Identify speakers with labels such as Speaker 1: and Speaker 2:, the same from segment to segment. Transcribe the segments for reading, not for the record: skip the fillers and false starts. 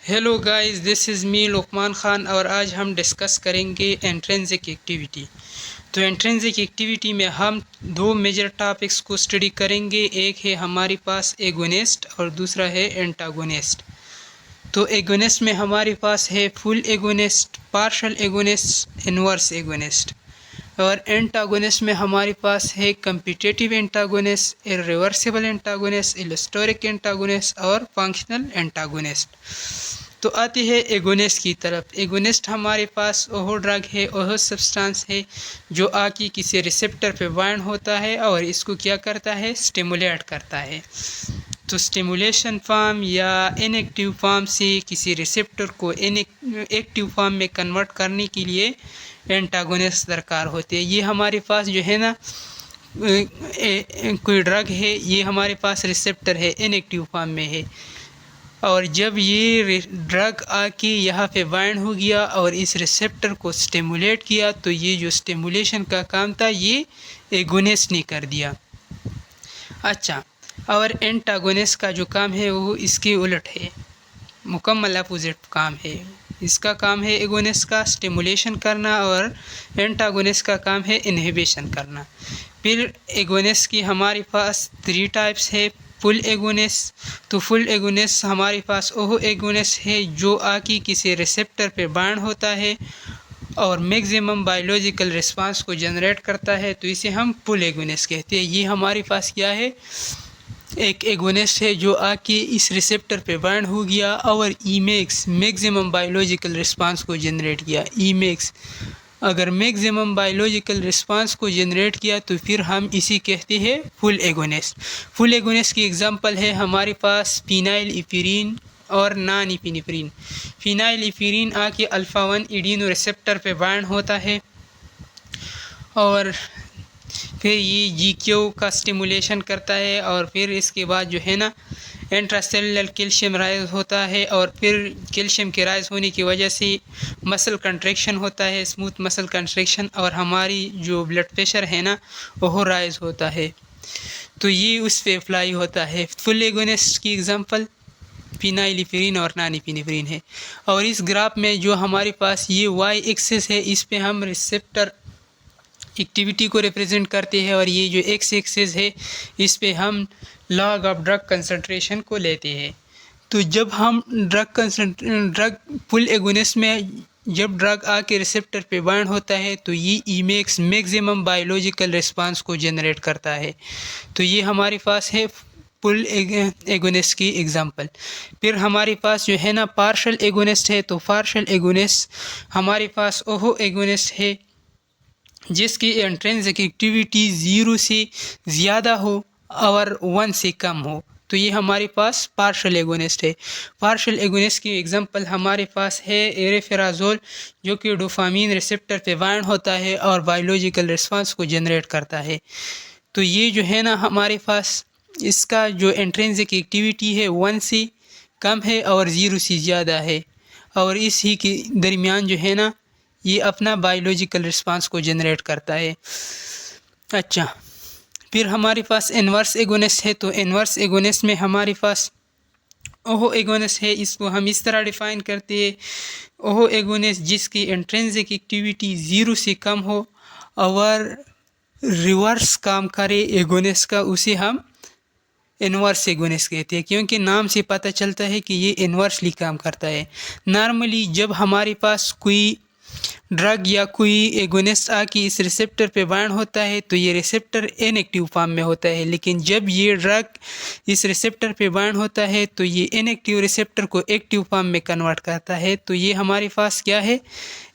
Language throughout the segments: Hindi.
Speaker 1: Hello guys, this is me Lukman Khan और आज हम डिस्कस करेंगे इंट्रिंसिक एक्टिविटी। तो इंट्रिंसिक एक्टिविटी में हम दो मेजर टॉपिक्स को स्टडी करेंगे। एक है हमारे पास एगोनिस्ट और दूसरा है एंटागोनिस्ट। तो एगोनिस्ट में हमारे पास है full agonist, partial agonist, inverse agonist. और एंटागोनिस्ट में हमारे पास है competitive antagonist, irreversible antagonist, allosteric antagonist और फंक्शनल एंटागोनिस्ट। तो आते हैं एगोनिस्ट की तरफ। एगोनिस्ट हमारे पास वह ड्रग है, वह सब्सटेंस है जो आके किसी रिसेप्टर पे बाइंड होता है और इसको क्या करता है, स्टिमुलेट करता है। तो स्टिमुलेशन फॉर्म या इनएक्टिव फॉर्म से किसी रिसेप्टर को एक्टिव फॉर्म में कन्वर्ट करने के लिए एंटागोनिस्ट दरकार होते हैं। ये हमारे पास जो है ना कोई ड्रग है, ये हमारे पास रिसेप्टर है, इनएक्टिव फॉर्म में है, और जब ये ड्रग आके यहाँ पे बाइंड हो गया और इस रिसेप्टर को स्टिमुलेट किया तो ये जो स्टिमुलेशन का काम था ये एगोनिस्ट ने कर दिया। अच्छा, और एंटागोनिस्ट का जो काम है वो इसके उलट है, मुकम्मल अपोजिट काम है। इसका काम है एगोनिस्ट का स्टिमुलेशन करना और एंटागोनिस्ट का काम है इनहिबिशन करना। फिर एगोनिस्ट की हमारे पास 3 टाइप्स है। फुल एगोनिस्ट, तो फुल एगोनिस्ट हमारे पास वो एगोनिस्ट है जो आके किसी रिसेप्टर पे बाइंड होता है और मैक्सिमम बायोलॉजिकल रिस्पांस को जनरेट करता है, तो इसे हम फुल एगोनिस्ट कहते हैं। ये हमारे पास क्या है, एक एगोनिस्ट है जो आके इस रिसेप्टर पे बाइंड हो गया और ईमेक्स मैक्सिमम बायोलॉजिकल रिस्पांस को जनरेट किया। ईमेक्स अगर मैक्सिमम बायोलॉजिकल रिस्पांस को जनरेट किया तो फिर हम इसी कहते हैं फुल एगोनिस्ट। फुल एगोनिस्ट की एग्जांपल है हमारे पास फिनाइल इपिरीन और नॉन इपिनेफ्रिन। फिनाइल इपिरीन आके अल्फ़ा 1 एडिनो रिसेप्टर पे बाइंड होता है और फिर ये GQ का स्टिमुलेशन करता है और फिर इसके बाद जो है ना इंट्रासेलुलर कैल्शियम राइज होता है और फिर कैल्शियम के राइज होने की वजह से मसल कंट्रैक्शन होता है, स्मूथ मसल कंट्रैक्शन, और हमारी जो ब्लड प्रेशर है ना वो राइज होता है। तो ये उस पे अप्लाई होता है। फुल एगोनिस्ट की एग्जांपल फिनाइलिफिरिन और नानिफिनिफ्रिन है। और इस ग्राफ में जो हमारे पास ये वाई एक्सिस है, इस पे हम रिसेप्टर एक्टिविटी को रिप्रेजेंट करते हैं और ये जो एक्स एक्सिस है इस पे हम लॉग ऑफ ड्रग कंसंट्रेशन को लेते हैं। तो जब हम ड्रग फुल एगोनिस्ट में जब ड्रग आके रिसेप्टर पे बाइंड होता है तो ये ईमेक्स मैक्सिमम बायोलॉजिकल रिस्पांस को जनरेट करता है। तो ये हमारे पास है फुल एगोनिस्ट की एग्जांपल। फिर हमारे पास जो है ना पार्शल एगोनिस्ट है। तो पार्शल एगोनिस्ट हमारे पास वो एगोनिस्ट है जिसकी इंट्रिंसिक एक्टिविटी 0 से ज़्यादा हो और 1 से कम हो, तो ये हमारे पास पार्शल एगोनिस्ट है। पार्शल एगोनिस्ट की एग्जांपल हमारे पास है एरेफेराजोल, जो कि डोपामीन रिसेप्टर पे बाइंड होता है और बायोलॉजिकल रिस्पांस को जनरेट करता है। तो ये जो है ना हमारे पास इसका जो इंट्रिंसिक एक्टिविटी है 1 से कम है और 0 से ज़्यादा है, और इसी के दरमियान जो है ना ये अपना बायोलॉजिकल रिस्पांस को जनरेट करता है। अच्छा, फिर हमारे पास इनवर्स एगोनिस्ट है। तो इनवर्स एगोनिस्ट में हमारे पास ओहो एगोनिस्ट है, इसको हम इस तरह डिफाइन करते हैं, ओहो एगोनिस्ट जिसकी इंट्रिंसिक एक्टिविटी 0 से कम हो और रिवर्स काम करे एगोनिस्ट का, उसे हम इनवर्स एगोनिस्ट कहते हैं, क्योंकि नाम से पता चलता है कि ये इनवर्सली काम करता है। नॉर्मली जब हमारे पास कोई ड्रग या कोई एगोनिस्ट आके इस रिसेप्टर पे बाइंड होता है तो ये रिसेप्टर इनएक्टिव फॉर्म में होता है, लेकिन जब ये ड्रग इस रिसेप्टर पे बाइंड होता है तो ये इनएक्टिव रिसेप्टर को एक्टिव फॉर्म में कन्वर्ट करता है। तो ये हमारे पास क्या है,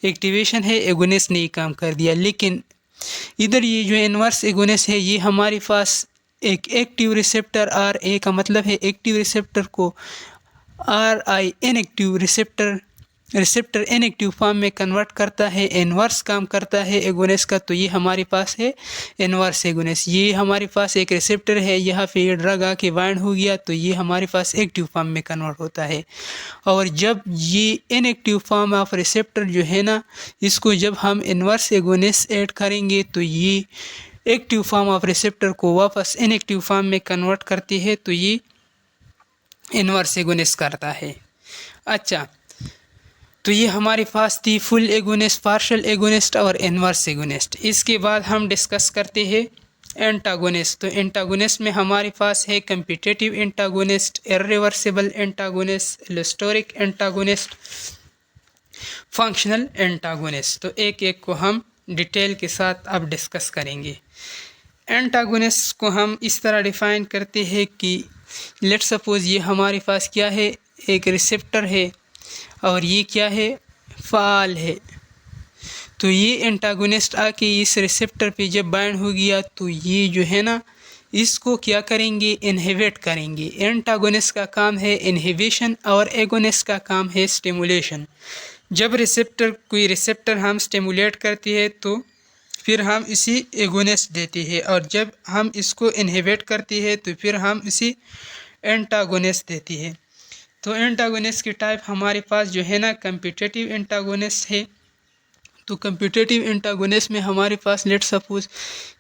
Speaker 1: एक्टिवेशन है, एगोनिस्ट ने ये काम कर दिया। लेकिन इधर ये जो इनवर्स एगोनिस्ट है ये हमारे पास एक एक्टिव रिसेप्टर आर ए का मतलब है एक्टिव रिसेप्टर को are I inactive receptor inactive form में कन्वर्ट करता है, इनवर्स काम करता है एगोनिस्ट का। तो ये हमारे पास है इनवर्स एगोनिस्ट। ये हमारे पास एक रिसेप्टर है, यहाँ पे ये ड्रग आके बाइंड हो गया तो ये हमारे पास एक्टिव फॉर्म में कन्वर्ट होता है। और जब ये इनएक्टिव फॉर्म ऑफ रिसेप्टर जो है ना, इसको जब हम इनवर्स एगोनिस्ट ऐड करेंगे तो ये एक्टिव फॉर्म ऑफ रिसेप्टर को वापस इनएक्टिव फॉर्म में कन्वर्ट करती है, तो ये इनवर्स एगोनिस्ट करता है। अच्छा, तो ये हमारे पास थी फुल एगोनिस्ट, पार्शियल एगोनिस्ट और इन्वर्स एगोनिस्ट। इसके बाद हम डिस्कस करते हैं एंटागोनिस्ट। तो एंटागोनिस्ट में हमारे पास है competitive antagonist, irreversible antagonist, allosteric antagonist, functional antagonist. तो एक एक को हम डिटेल के साथ अब डिस्कस करेंगे। एंटागोनिस्ट को हम इस तरह डिफाइन करते हैं कि लेट सपोज ये हमारे पास क्या है, एक रिसेप्टर है और ये क्या है, फाल है। तो ये एंटागोनिस्ट आके इस रिसेप्टर पे जब बाइंड हो गया तो ये जो है ना, इसको क्या करेंगे, इनहिबिट करेंगे। एंटागोनिस्ट का काम है इनहिबिशन और एगोनिस्ट का काम है स्टिमुलेशन। जब कोई रिसेप्टर हम स्टिमुलेट करती है तो फिर हम इसी एगोनिस्ट देते हैं, और जब हम इसको इनहिबिट करती है तो फिर हम इसी एंटागोनिस्ट देती है। तो एंटागोनिस्ट की टाइप हमारे पास जो है ना, कम्पिटिटिव एंटागोनिस्ट है। तो कम्पिटिटिव एंटागोनिस्ट में हमारे पास लेट सपोज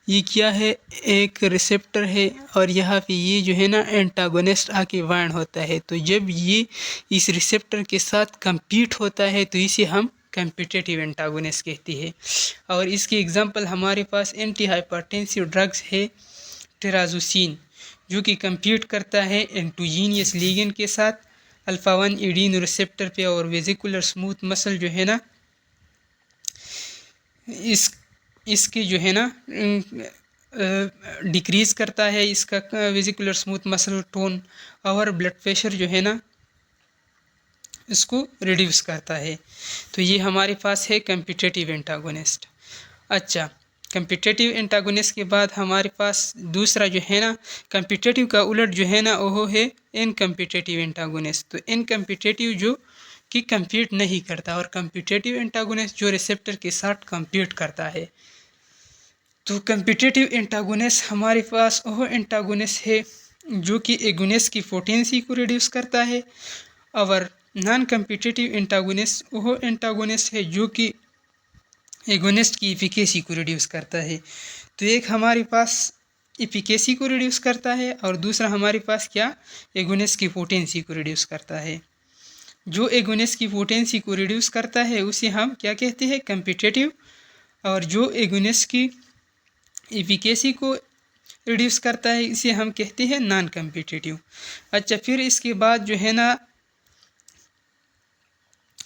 Speaker 1: ये क्या है, एक रिसेप्टर है और यहाँ पे ये जो है ना एंटागोनिस्ट आके बाइंड होता है। तो जब ये इस रिसेप्टर के साथ compete होता है तो इसे हम कम्पिटिटिव एंटागोनिस्ट कहते हैं। और इसकी एग्जांपल हमारे पास एंटी हाइपरटेंसिव ड्रग्स है टेराजोसिन, जो कि compete करता है एंटोजीनियस लिगेंड के साथ अल्फा 1 एडीनो रिसेप्टर पे, और वेजिकुलर स्मूथ मसल जो है ना इसकी जो है ना डिक्रीज़ करता है इसका वेजिकुलर स्मूथ मसल टोन, और ब्लड प्रेशर जो है ना इसको रिड्यूस करता है। तो ये हमारे पास है कम्पिटिटिव एंटागोनिस्ट। अच्छा, कम्पिटिटिव एंटागोनिस्ट के बाद हमारे पास दूसरा जो है ना, कम्पिटिटिव का उलट जो है ना वो है इनकम्पिटिटिव एंटागोनिस्ट। तो इनकम्पिटिटिव जो कि compete नहीं करता, और कम्पिटिटिव एंटागोनिस्ट जो रिसेप्टर के साथ compete करता है। तो कम्पिटिटिव एंटागोनिस्ट हमारे पास वो एंटागोनिस्ट है जो कि एगोनिस्ट की पोटेंसी को रिड्यूस करता है, और नॉन कम्पिटिटिव एंटागोनिस्ट वो एंटागोनिस्ट है जो कि एगोनिस्ट की एफिकेसी को रिड्यूस करता है। तो एक हमारे पास एफिकेसी को रिड्यूस करता है और दूसरा हमारे पास क्या, एगोनिस्ट की पोटेंसी को रिड्यूस करता है। जो एगोनिस्ट की पोटेंसी को रिड्यूस करता है उसे हम क्या कहते हैं, कम्पिटिटिव, और जो एगोनिस्ट की एफिकेसी को रिड्यूस करता है इसे हम कहते हैं नॉन कम्पिटिटिव। अच्छा, फिर इसके बाद जो है ना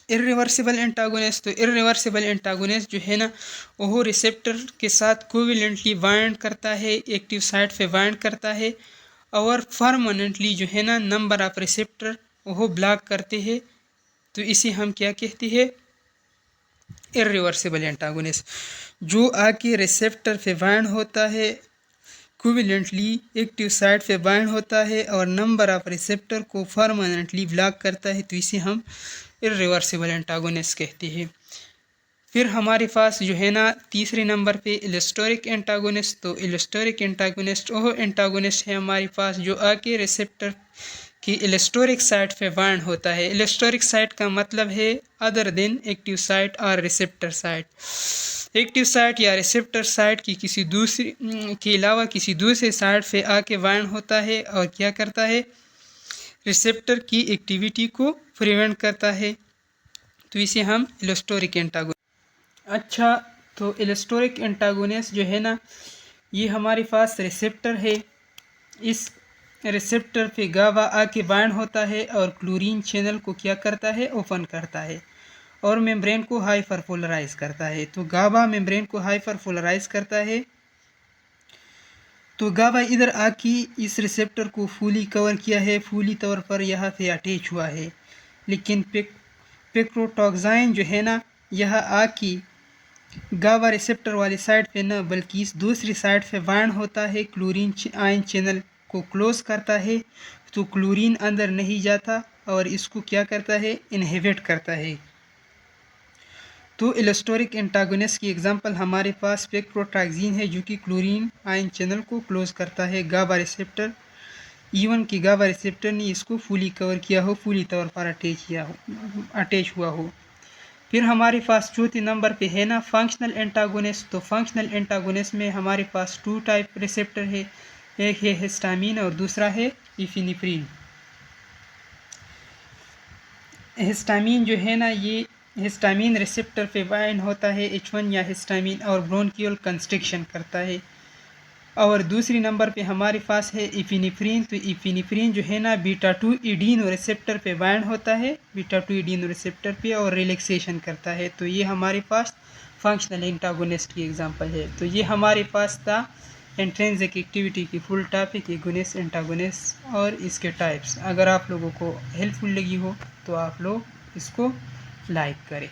Speaker 1: इर्रिवर्सिबल एंटागोनिस्ट। तो इर्रिवर्सिबल एंटागोनिस्ट जो है ना वो रिसेप्टर के साथ कोवेलेंटली बाइंड करता है, एक्टिव साइट पे बाइंड करता है, और परमानेंटली जो है ना नंबर ऑफ रिसेप्टर वो ब्लॉक करते हैं। तो इसे हम क्या कहते हैं, इर्रिवर्सिबल एंटागोनिस्ट। जो आके रिसेप्टर पे बाइंड होता है, कोवेलेंटली एक्टिव साइट पे बाइंड होता है और नंबर ऑफ रिसेप्टर को परमानेंटली ब्लॉक करता है, तो इसे हम इर्रिवर्सिबल एंटागोनिस्ट कहते हैं। फिर हमारे पास जो है ना तीसरे नंबर पे एलोस्टेरिक एंटागोनिस्ट। तो एलोस्टेरिक एंटागोनिस्ट वो एंटागोनिस्ट है हमारे पास जो आके रिसेप्टर की एलोस्टेरिक साइट पे बाइंड होता है। एलोस्टेरिक साइट का मतलब है अदर देन एक्टिव साइट और रिसेप्टर साइट। एक्टिव साइट या रिसेप्टर साइट की किसी दूसरी के अलावा किसी दूसरे साइट पे आके बाइंड होता है और क्या करता है, रिसेप्टर की एक्टिविटी को प्रिवेंट करता है। तो इसे हम एलोस्टेरिक एंटागोनिस्ट। अच्छा, तो एलोस्टेरिक एंटागोनिस्ट जो है ना ये हमारे पास रिसेप्टर है, इस रिसेप्टर पे गाबा आके बाइंड होता है और क्लोरीन चैनल को क्या करता है, ओपन करता है और मेम्ब्रेन को हाइपरपोलराइज करता है। तो गाबा मेम्ब्रेन को हाइपरपोलराइज करता है, तो गाबा इधर आके इस रिसेप्टर को फुली कवर किया है, फुली तौर पर यहाँ पे अटैच हुआ है। लेकिन पेक्रोटॉक्साइन जो है ना यह आके गाबा रिसेप्टर वाली साइड पे न बल्कि इस दूसरी साइड पे बाइंड होता है, क्लोरीन आयन चैनल को क्लोज करता है। तो क्लोरीन अंदर नहीं जाता और इसको क्या करता है, इनहिबिट करता है। तो एलोस्टेरिक एंटागोनिस्ट की एग्जांपल हमारे पास पेक्रोटॉक्सिन है जो कि क्लोरीन आयन चैनल को क्लोज करता है गाबा रिसेप्टर, इवन कि गाबा रिसेप्टर ने इसको फुली कवर किया हो, फुली तौर पर अटैच हुआ हो। फिर हमारे पास चौथे नंबर पे है ना फंक्शनल एंटागोनिस्ट। तो फंक्शनल एंटागोनिस्ट में हमारे पास 2 टाइप रिसेप्टर है, एक है हिस्टामिन और दूसरा है इफिनेफ्रिन। हिस्टामिन जो है ना, ये हिस्टामिन रिसेप्टर पे बाइंड होता है H1 या हिस्टामिन, और ब्रोंकियल कंस्ट्रिक्शन करता है। और दूसरी नंबर पे हमारे पास है इपिनेफ्रिन। तो इपिनेफ्रिन जो है ना बीटा 2 एडीनो रिसेप्टर पे बाइंड होता है, बीटा 2 एडीनो रिसेप्टर पे, और रिलैक्सेशन करता है। तो ये हमारे पास फंक्शनल एंटागोनिस्ट की एग्जांपल है। तो ये हमारे पास था इंट्रिंसिक एक्टिविटी की फुल टॉपिक, एगोनिस्ट, एंटागोनिस्ट और इसके टाइप्स। अगर आप लोगों को हेल्पफुल लगी हो तो आप लोग इसको लाइक करें।